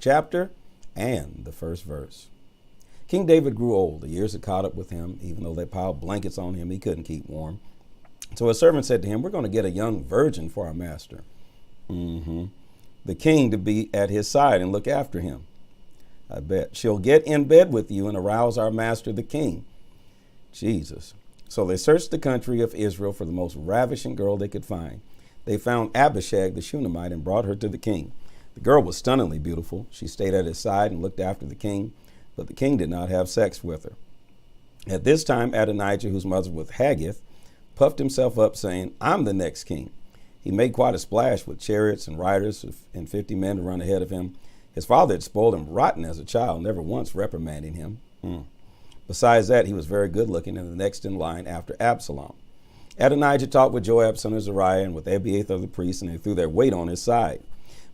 chapter and the first verse. King David grew old. The years had caught up with him. Even though they piled blankets on him, he couldn't keep warm. So his servant said to him, we're going to get a young virgin for our master. The king to be at his side and look after him. I bet she'll get in bed with you and arouse our master, the king. Jesus. So they searched the country of Israel for the most ravishing girl they could find. They found Abishag the Shunammite and brought her to the king. The girl was stunningly beautiful. She stayed at his side and looked after the king, but the king did not have sex with her. At this time, Adonijah, whose mother was Haggith, puffed himself up, saying, I'm the next king. He made quite a splash with chariots and riders and 50 men to run ahead of him. His father had spoiled him rotten as a child, never once reprimanding him. Besides that, he was very good looking and the next in line after Absalom. Adonijah talked with Joab, son of Zeruiah, and with Abiathar the priest, and they threw their weight on his side.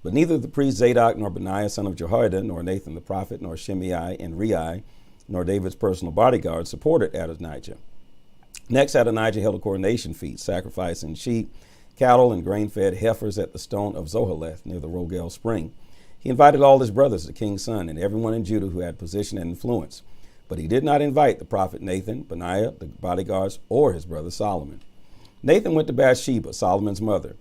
But neither the priest Zadok, nor Benaiah, son of Jehoiada, nor Nathan the prophet, nor Shimei and Rei, nor David's personal bodyguard supported Adonijah. Next, Adonijah held a coronation feast, sacrificing sheep, cattle, and grain-fed heifers at the stone of Zoheleth near the Rogel spring. He invited all his brothers, the king's son, and everyone in Judah who had position and influence. But he did not invite the prophet Nathan, Benaiah, the bodyguards, or his brother Solomon. Nathan went to Bathsheba, Solomon's mother.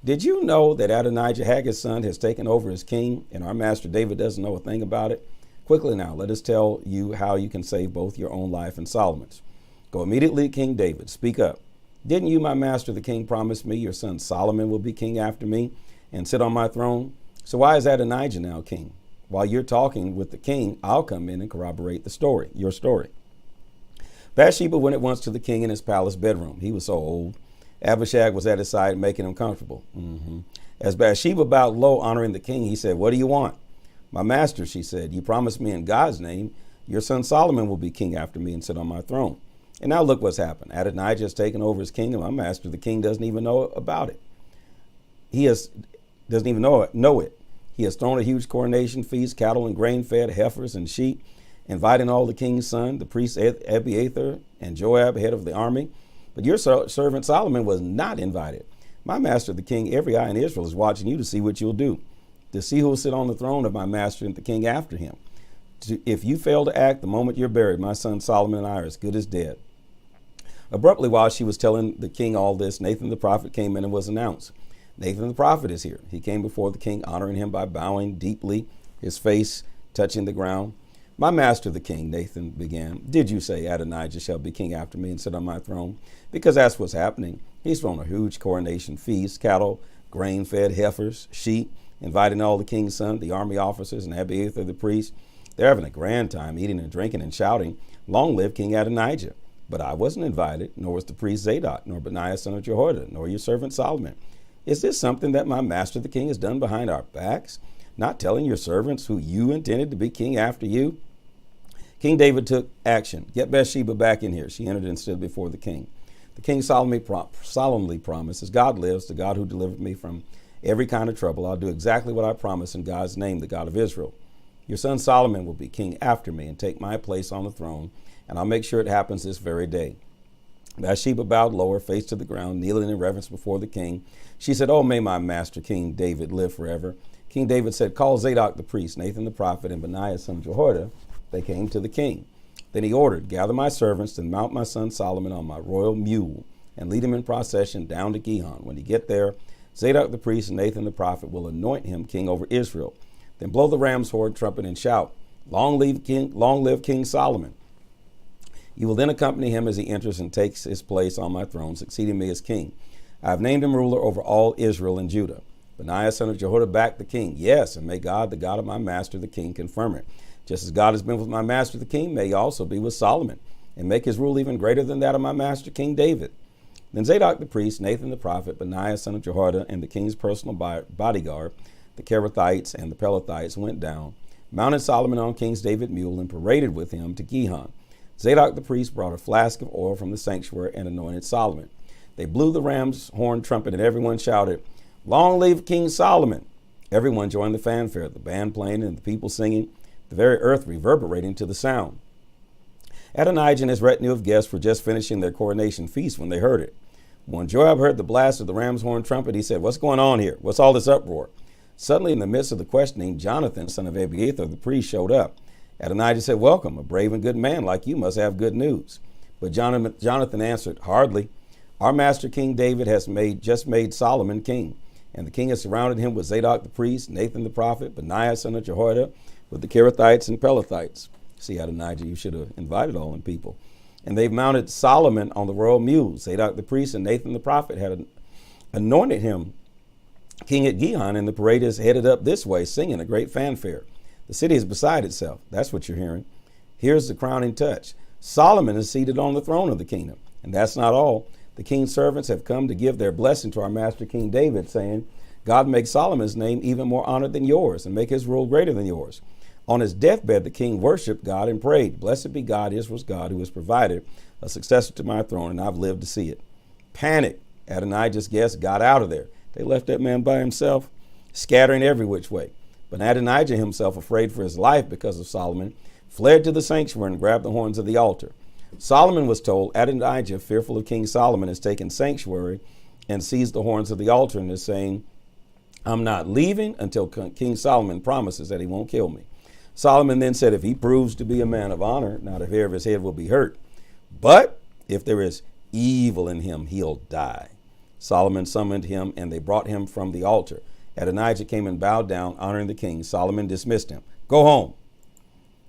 Did you know that Adonijah, Haggith's son, has taken over as king, and our master David doesn't know a thing about it? Quickly now, let us tell you how you can save both your own life and Solomon's. Go immediately to King David. Speak up. Didn't you, my master, the king, promise me your son Solomon will be king after me and sit on my throne? So why is Adonijah now king? While you're talking with the king, I'll come in and corroborate your story. Bathsheba went at once to the king in his palace bedroom. He was so old. Abishag was at his side, making him comfortable. As Bathsheba bowed low, honoring the king, he said, what do you want? My master, she said, you promised me in God's name, your son Solomon will be king after me and sit on my throne. And now look what's happened. Adonijah has taken over his kingdom. My master, the king, doesn't even know about it. Doesn't even know it. He has thrown a huge coronation feast, cattle and grain-fed heifers and sheep, inviting all the king's son, the priest Abiathar and Joab, head of the army. But your servant Solomon was not invited. My master, the king, every eye in Israel is watching you to see what you'll do, to see who will sit on the throne of my master and the king after him. If you fail to act the moment you're buried, my son Solomon and I are as good as dead. Abruptly, while she was telling the king all this, Nathan the prophet came in and was announced. Nathan the prophet is here. He came before the king, honoring him by bowing deeply, his face touching the ground. My master, the king, Nathan began, did you say Adonijah shall be king after me and sit on my throne? Because that's what's happening. He's thrown a huge coronation feast, cattle, grain-fed heifers, sheep, inviting all the king's son, the army officers, and Abiathar the priest. They're having a grand time, eating and drinking and shouting, long live King Adonijah. But I wasn't invited, nor was the priest Zadok, nor Benaiah son of Jehoiada, nor your servant Solomon. Is this something that my master the king has done behind our backs, not telling your servants who you intended to be king after you? King David took action. Get Bathsheba back in here. She entered and stood before the king. The king solemnly promised, as God lives, the God who delivered me from every kind of trouble, I'll do exactly what I promised in God's name, the God of Israel. Your son Solomon will be king after me and take my place on the throne, and I'll make sure it happens this very day. Bathsheba bowed lower, face to the ground, kneeling in reverence before the king. She said, oh, may my master, King David, live forever. King David said, call Zadok the priest, Nathan the prophet, and Benaiah son of Jehoiada. They came to the king. Then he ordered, gather my servants and mount my son Solomon on my royal mule and lead him in procession down to Gihon. When he get there, Zadok the priest and Nathan the prophet will anoint him king over Israel. Then blow the ram's horn trumpet and shout, long live King Solomon. You will then accompany him as he enters and takes his place on my throne, succeeding me as king. I have named him ruler over all Israel and Judah. Benaiah son of Jehoiada backed the king. Yes, and may God, the God of my master, the king, confirm it. Just as God has been with my master, the king, may he also be with Solomon, and make his rule even greater than that of my master, King David. Then Zadok the priest, Nathan the prophet, Benaiah son of Jehoiada, and the king's personal bodyguard, the Kerethites and the Pelethites, went down, mounted Solomon on King David's mule, and paraded with him to Gihon. Zadok the priest brought a flask of oil from the sanctuary and anointed Solomon. They blew the ram's horn trumpet, and everyone shouted, long live King Solomon. Everyone joined the fanfare, the band playing and the people singing, the very earth reverberating to the sound. Adonijah and his retinue of guests were just finishing their coronation feast when they heard it. When Joab heard the blast of the ram's horn trumpet, he said, what's going on here? What's all this uproar? Suddenly, in the midst of the questioning, Jonathan, son of Abiathar, the priest, showed up. Adonijah said, "Welcome, a brave and good man like you must have good news." But Jonathan answered, "Hardly. Our master King David has just made Solomon king, and the king has surrounded him with Zadok the priest, Nathan the prophet, Benaiah son of Jehoiada, with the Kerethites and Pelethites." See, Adonijah, you should have invited all them people. "And they've mounted Solomon on the royal mules. Zadok the priest and Nathan the prophet had anointed him king at Gihon, and the parade is headed up this way, singing a great fanfare. The city is beside itself." That's what you're hearing. Here's the crowning touch. Solomon is seated on the throne of the kingdom. And that's not all. The king's servants have come to give their blessing to our master King David, saying, "God make Solomon's name even more honored than yours, and make his rule greater than yours." On his deathbed, the king worshiped God and prayed, "Blessed be God, Israel's God, who has provided a successor to my throne, and I've lived to see it." Panic. Adonijah's guests got out of there. They left that man by himself, scattering every which way. But Adonijah himself, afraid for his life because of Solomon, fled to the sanctuary and grabbed the horns of the altar. Solomon was told, "Adonijah, fearful of King Solomon, has taken sanctuary and seized the horns of the altar and is saying, 'I'm not leaving until King Solomon promises that he won't kill me.'" Solomon then said, "If he proves to be a man of honor, not a hair of his head will be hurt. But if there is evil in him, he'll die." Solomon summoned him, and they brought him from the altar. Adonijah came and bowed down, honoring the king. Solomon dismissed him. "Go home."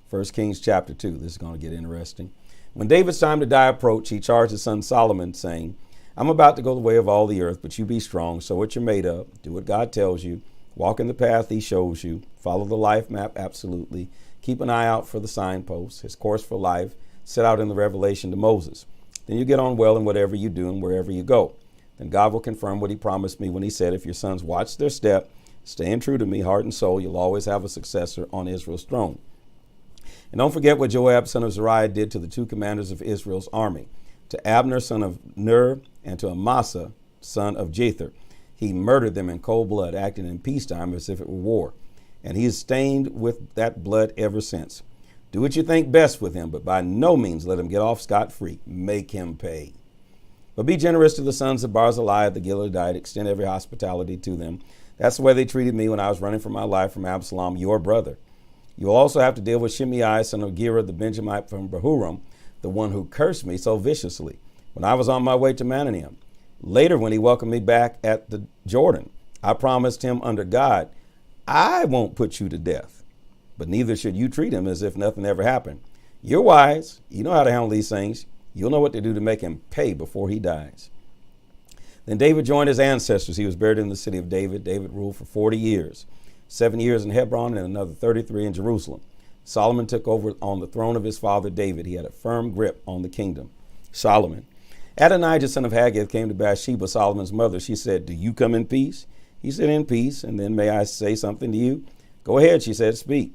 1 Kings chapter 2. This is going to get interesting. When David's time to die approached, he charged his son Solomon, saying, "I'm about to go the way of all the earth, but you be strong, so what you're made of, do what God tells you, walk in the path he shows you, follow the life map absolutely, keep an eye out for the signposts, his course for life, set out in the revelation to Moses. Then you get on well in whatever you do and wherever you go. Then God will confirm what he promised me when he said, if your sons watch their step, staying true to me, heart and soul, you'll always have a successor on Israel's throne. And don't forget what Joab, son of Zeruiah, did to the two commanders of Israel's army, to Abner, son of Ner, and to Amasa, son of Jether. He murdered them in cold blood, acting in peacetime as if it were war. And he is stained with that blood ever since. Do what you think best with him, but by no means let him get off scot-free. Make him pay. But be generous to the sons of Barzillai the Gileadite. Extend every hospitality to them. That's the way they treated me when I was running for my life from Absalom, your brother. You will also have to deal with Shimei, son of Gera, the Benjamite from Bahurim, the one who cursed me so viciously when I was on my way to Mahanaim. Later, when he welcomed me back at the Jordan, I promised him under God, I won't put you to death, but neither should you treat him as if nothing ever happened. You're wise. You know how to handle these things. You'll know what to do to make him pay before he dies. Then David joined his ancestors. He was buried in the city of David. David ruled for 40 years, 7 years in Hebron and another 33 in Jerusalem. Solomon took over on the throne of his father David. He had a firm grip on the kingdom. Solomon. Adonijah, son of Haggith, came to Bathsheba, Solomon's mother. She said, "Do you come in peace?" He said, "In peace. And then may I say something to you?" "Go ahead," she said, "speak."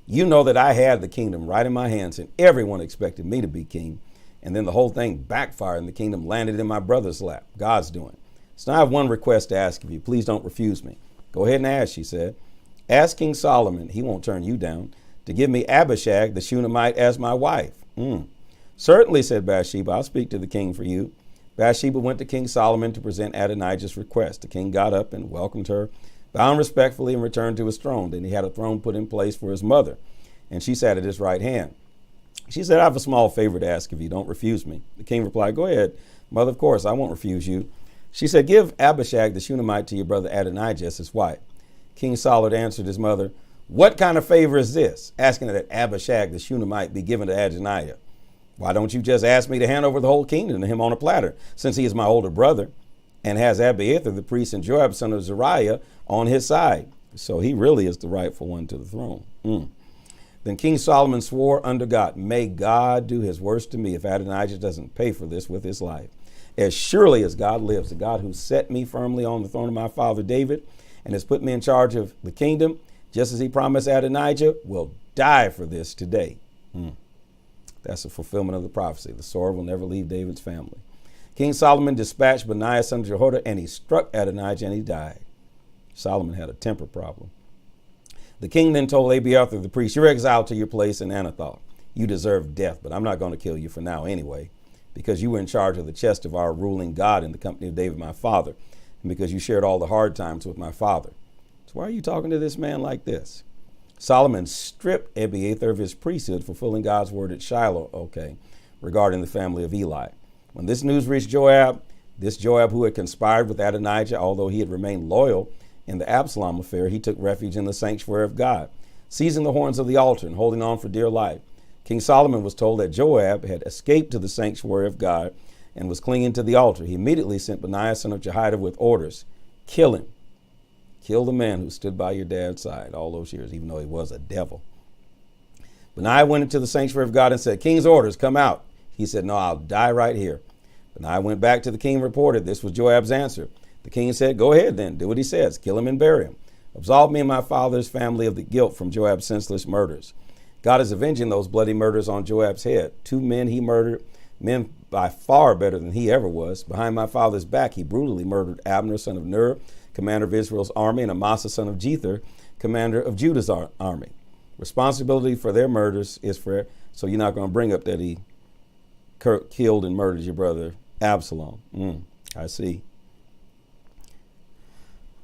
"You know that I had the kingdom right in my hands, and everyone expected me to be king. And then the whole thing backfired and the kingdom landed in my brother's lap. God's doing. So now I have one request to ask of you. Please don't refuse me." "Go ahead and ask," she said. "Ask King Solomon, he won't turn you down, to give me Abishag the Shunammite as my wife." "Certainly," said Bathsheba, "I'll speak to the king for you." Bathsheba went to King Solomon to present Adonijah's request. The king got up and welcomed her, bowed respectfully, and returned to his throne. Then he had a throne put in place for his mother, and she sat at his right hand. She said, "I have a small favor to ask of you. Don't refuse me." The king replied, "Go ahead, mother, of course, I won't refuse you." She said, "Give Abishag the Shunammite to your brother Adonijah as his wife." King Solomon answered his mother, "What kind of favor is this, asking that Abishag the Shunammite be given to Adonijah? Why don't you just ask me to hand over the whole kingdom to him on a platter, since he is my older brother and has Abiathar the priest and Joab, son of Zeruiah, on his side? So he really is the rightful one to the throne." Then King Solomon swore under God, "May God do his worst to me if Adonijah doesn't pay for this with his life. As surely as God lives, the God who set me firmly on the throne of my father David and has put me in charge of the kingdom, just as he promised Adonijah, will die for this today." That's a fulfillment of the prophecy. The sword will never leave David's family. King Solomon dispatched Benaiah, son of Jehoiada, and he struck Adonijah and he died. Solomon had a temper problem. The king then told Abiathar the priest, "You're exiled to your place in Anathoth. You deserve death, but I'm not going to kill you for now anyway, because you were in charge of the chest of our ruling God in the company of David my father, and because you shared all the hard times with my father. So why are you talking to this man like this? Solomon stripped Abiathar of his priesthood, fulfilling God's word at Shiloh, regarding the family of Eli. When this news reached Joab, this Joab who had conspired with Adonijah, although he had remained loyal in the Absalom affair, he took refuge in the sanctuary of God, seizing the horns of the altar and holding on for dear life. King Solomon was told that Joab had escaped to the sanctuary of God and was clinging to the altar. He immediately sent Benaiah, son of Jehoiada, with orders: kill him. Kill the man who stood by your dad's side all those years, even though he was a devil. Benaiah went into the sanctuary of God and said, "King's orders, come out." He said, "No, I'll die right here." Benaiah went back to the king and reported. This was Joab's answer. The king said, "Go ahead then, do what he says. Kill him and bury him. Absolve me and my father's family of the guilt from Joab's senseless murders." God is avenging those bloody murders on Joab's head. 2 men he murdered, men by far better than he ever was. Behind my father's back, he brutally murdered Abner, son of Ner, commander of Israel's army, and Amasa, son of Jether, commander of Judah's army. Responsibility for their murders is for, so you're not going to bring up that he killed and murdered your brother Absalom. I see.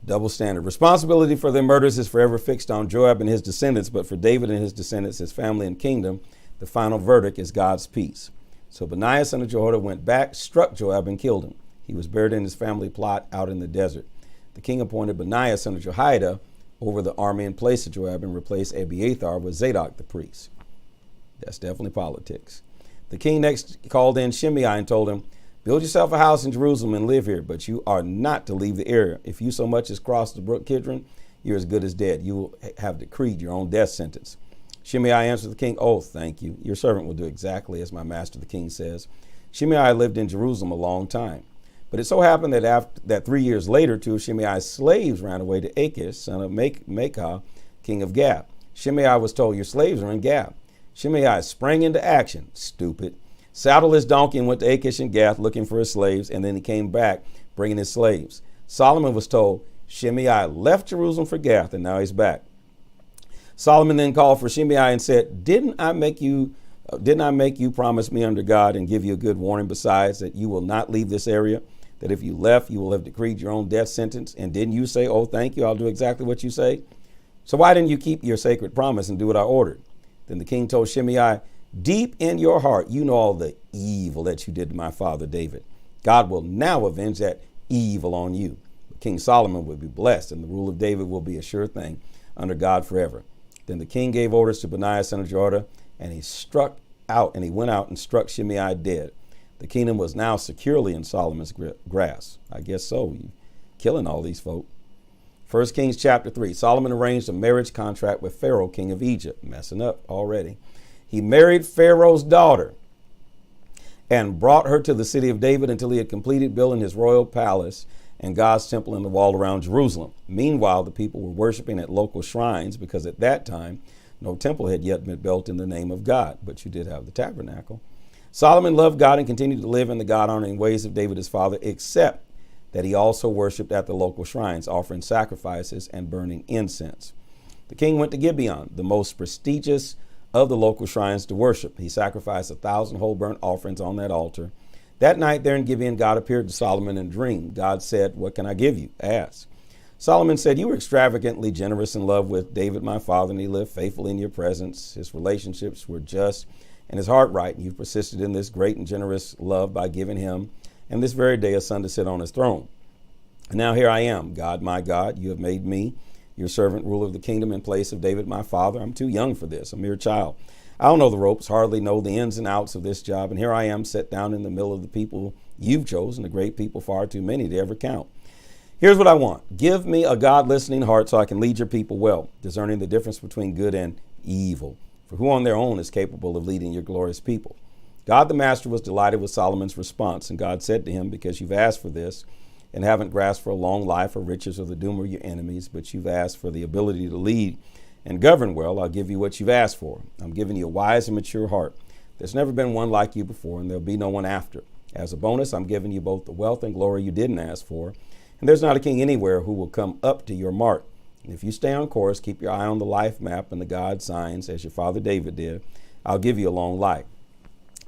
Double standard. Responsibility for their murders is forever fixed on Joab and his descendants, but for David and his descendants, his family and kingdom, the final verdict is God's peace. So Benaiah, son of Jehoiada, went back, struck Joab, and killed him. He was buried in his family plot out in the desert. The king appointed Benaiah, son of Jehoiada, over the army in place of Joab and replaced Abiathar with Zadok the priest. That's definitely politics. The king next called in Shimei and told him, "Build yourself a house in Jerusalem and live here, but you are not to leave the area. If you so much as cross the brook Kidron, you're as good as dead. You will have decreed your own death sentence." Shimei answered the king, "Oh, thank you. Your servant will do exactly as my master the king says." Shimei lived in Jerusalem a long time. But it so happened that 3 years later, 2 of Shimei's slaves ran away to Achish, son of Maacah, king of Gath. Shimei was told, "Your slaves are in Gath." Shimei sprang into action, stupid, saddled his donkey and went to Achish and Gath looking for his slaves, and then he came back bringing his slaves. Solomon was told, "Shimei left Jerusalem for Gath, and now he's back." Solomon then called for Shimei and said, Didn't I make you promise me under God and give you a good warning besides, that you will not leave this area? That if you left, you will have decreed your own death sentence. And didn't you say, 'Oh, thank you, I'll do exactly what you say'? So why didn't you keep your sacred promise and do what I ordered?" Then the king told Shimei, "Deep in your heart, you know all the evil that you did to my father David. God will now avenge that evil on you. King Solomon will be blessed, and the rule of David will be a sure thing under God forever." Then the king gave orders to Benaiah, son of Jehoiada, and he went out and struck Shimei dead. The kingdom was now securely in Solomon's grasp. I guess so. You're killing all these folk. 1 Kings chapter 3. Solomon arranged a marriage contract with Pharaoh, king of Egypt. Messing up already. He married Pharaoh's daughter and brought her to the city of David until he had completed building his royal palace and God's temple in the wall around Jerusalem. Meanwhile, the people were worshiping at local shrines because at that time, no temple had yet been built in the name of God, but you did have the tabernacle. Solomon loved God and continued to live in the God-honoring ways of David his father, except that he also worshiped at the local shrines, offering sacrifices and burning incense. The king went to Gibeon, the most prestigious of the local shrines, to worship. He sacrificed 1,000 whole burnt offerings on that altar. That night there in Gibeon, God appeared to Solomon in a dream. God said, "What can I give you? Ask." Solomon said, "You were extravagantly generous in love with David, my father, and he lived faithfully in your presence. His relationships were just and his heart right. And you've persisted in this great and generous love by giving him, and this very day, a son to sit on his throne. And now here I am, God, my God. You have made me your servant, ruler of the kingdom in place of David, my father. I'm too young for this, a mere child. I don't know the ropes, hardly know the ins and outs of this job. And here I am, set down in the middle of the people you've chosen, a great people, far too many to ever count. Here's what I want. Give me a God-listening heart so I can lead your people well, discerning the difference between good and evil. For who on their own is capable of leading your glorious people?" God the Master was delighted with Solomon's response, and God said to him, "Because you've asked for this and haven't grasped for a long life or riches or the doom of your enemies, but you've asked for the ability to lead and govern well, I'll give you what you've asked for. I'm giving you a wise and mature heart. There's never been one like you before, and there'll be no one after. As a bonus, I'm giving you both the wealth and glory you didn't ask for, and there's not a king anywhere who will come up to your mark. And if you stay on course, keep your eye on the life map and the God signs, as your father David did, I'll give you a long life."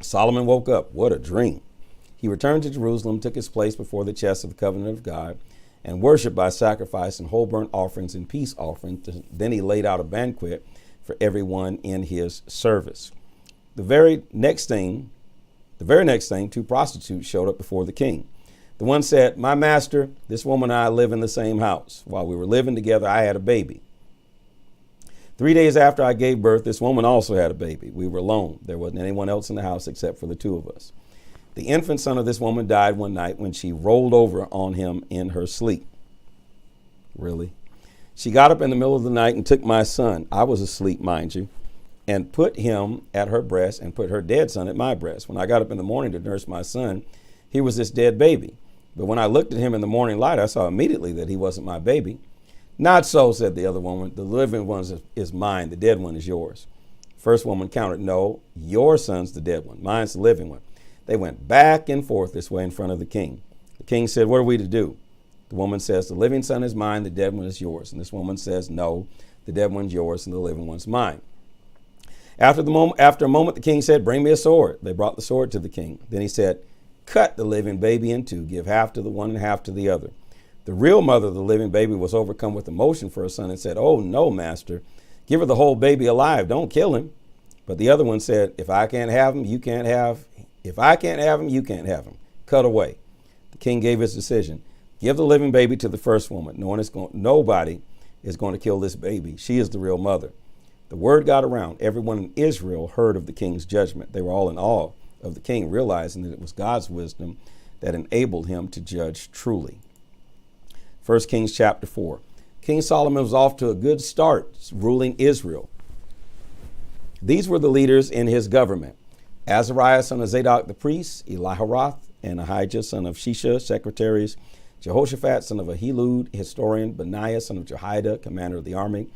Solomon woke up. What a dream. He returned to Jerusalem, took his place before the chest of the covenant of God, and worshiped by sacrifice and whole burnt offerings and peace offerings. Then he laid out a banquet for everyone in his service. The very next thing, 2 prostitutes showed up before the king. The one said, "My master, this woman and I live in the same house. While we were living together, I had a baby. 3 days after I gave birth, this woman also had a baby. We were alone. There wasn't anyone else in the house except for the two of us. The infant son of this woman died one night when she rolled over on him in her sleep." Really? "She got up in the middle of the night and took my son," I was asleep, mind you, "and put him at her breast and put her dead son at my breast. When I got up in the morning to nurse my son, he was this dead baby. But when I looked at him in the morning light, I saw immediately that he wasn't my baby." "Not so," said the other woman. "The living one is mine. The dead one is yours." First woman countered, "No, your son's the dead one. Mine's the living one." They went back and forth this way in front of the king. The king said, "What are we to do?" The woman says, "The living son is mine. The dead one is yours." And this woman says, "No, the dead one's yours and the living one's mine." After a moment, the king said, "Bring me a sword." They brought the sword to the king. Then he said, "Cut the living baby in two, give half to the one and half to the other." The real mother of the living baby was overcome with emotion for her son and said, "Oh, no, master, give her the whole baby alive. Don't kill him." But the other one said, "If I can't have him, you can't have him. Cut away." The king gave his decision. "Give the living baby to the first woman. Nobody is going to kill this baby. She is the real mother." The word got around. Everyone in Israel heard of the king's judgment. They were all in awe of the king, realizing that it was God's wisdom that enabled him to judge truly. 1 Kings chapter 4. King Solomon was off to a good start ruling Israel. These were the leaders in his government: Azariah, son of Zadok the priest; Eliharoth and Ahijah, son of Shisha, secretaries; Jehoshaphat, son of Ahilud, historian; Benaiah, son of Jehoiada, commander of the army;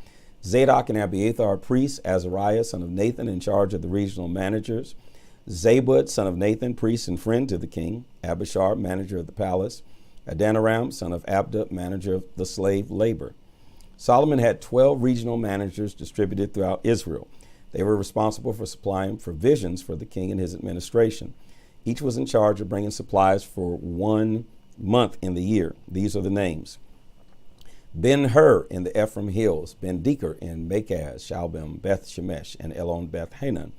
Zadok and Abiathar, priests; Azariah, son of Nathan, in charge of the regional managers; Zabud, son of Nathan, priest and friend to the king; Abishar, manager of the palace; Adoniram, son of Abda, manager of the slave labor. Solomon had 12 regional managers distributed throughout Israel. They were responsible for supplying provisions for the king and his administration. Each was in charge of bringing supplies for 1 month in the year. These are the names: Ben-Hur in the Ephraim hills; Ben-Deker in Makaz, Shalbim, Beth-Shemesh, and Elon Beth-Hanan;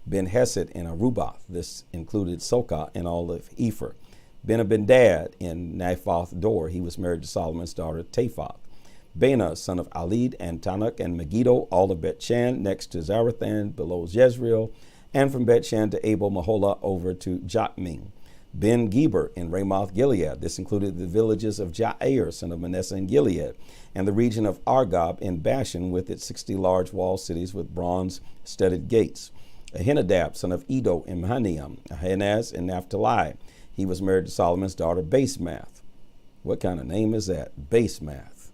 Ben-Hesed in Arubath. This included Sokah and all of Ephraim; Ben-Abindad in Naphoth Dor. He was married to Solomon's daughter Taphoth. Bena, son of Alid, and Tanakh and Megiddo, all of Bet-Shan, next to Zarathan, below Jezreel, and from Bet-Shan to Abel Maholah over to Jotming. Ben-Geber in Ramoth Gilead. This included the villages of Jair, son of Manasseh in Gilead, and the region of Argob in Bashan with its 60 large walled cities with bronze-studded gates. Ahinadab, son of Edo in Mahanaim; Ahinaz in Naphtali. He was married to Solomon's daughter Basemath. What kind of name is that? Basemath.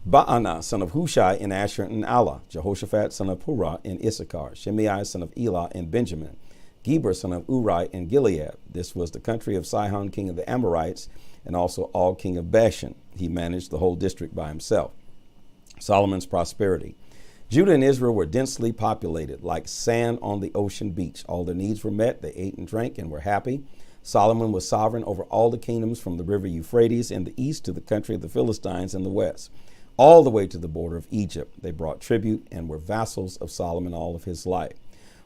Baanah, son of Hushai in Asher and Allah; Jehoshaphat, son of Purah in Issachar; Shimei, son of Elah in Benjamin; Geber, son of Uri in Gilead. This was the country of Sihon, king of the Amorites, and also Og, king of Bashan. He managed the whole district by himself. Solomon's prosperity. Judah and Israel were densely populated, like sand on the ocean beach. All their needs were met. They ate and drank and were happy. Solomon was sovereign over all the kingdoms from the river Euphrates in the east to the country of the Philistines in the west, all the way to the border of Egypt. They brought tribute and were vassals of Solomon all of his life.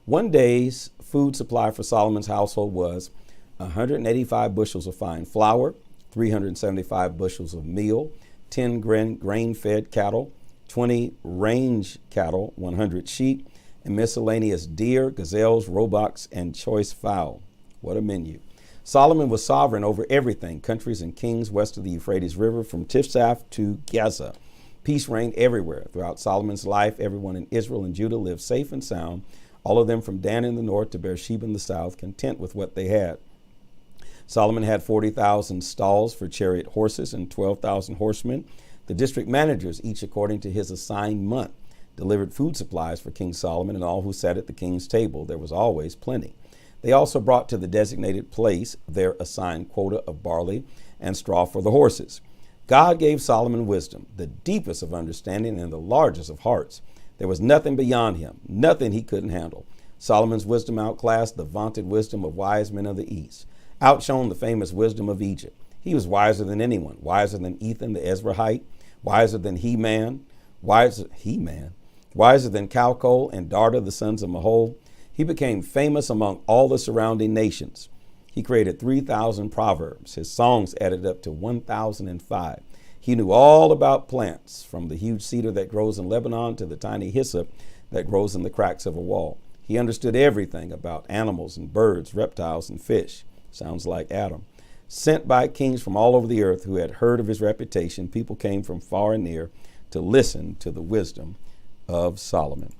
One day's food supply for Solomon's household was 185 bushels of fine flour, 375 bushels of meal, 10 grain-fed cattle, 20 range cattle, 100 sheep, and miscellaneous deer, gazelles, roebucks, and choice fowl. What a menu. Solomon was sovereign over everything, countries and kings west of the Euphrates River from Tifsaph to Gaza. Peace reigned everywhere. Throughout Solomon's life, everyone in Israel and Judah lived safe and sound, all of them from Dan in the north to Beersheba in the south, content with what they had. Solomon had 40,000 stalls for chariot horses and 12,000 horsemen. The district managers, each according to his assigned month, delivered food supplies for King Solomon and all who sat at the king's table. There was always plenty. They also brought to the designated place their assigned quota of barley and straw for the horses. God gave Solomon wisdom, the deepest of understanding and the largest of hearts. There was nothing beyond him, nothing he couldn't handle. Solomon's wisdom outclassed the vaunted wisdom of wise men of the East, outshone the famous wisdom of Egypt. He was wiser than anyone, wiser than Ethan the Ezrahite, wiser than He-Man, wiser than Calcol and Darda, the sons of Mahol. He became famous among all the surrounding nations. He created 3,000 proverbs. His songs added up to 1,005. He knew all about plants, from the huge cedar that grows in Lebanon to the tiny hyssop that grows in the cracks of a wall. He understood everything about animals and birds, reptiles and fish. Sounds like Adam. Sent by kings from all over the earth who had heard of his reputation, people came from far and near to listen to the wisdom of Solomon.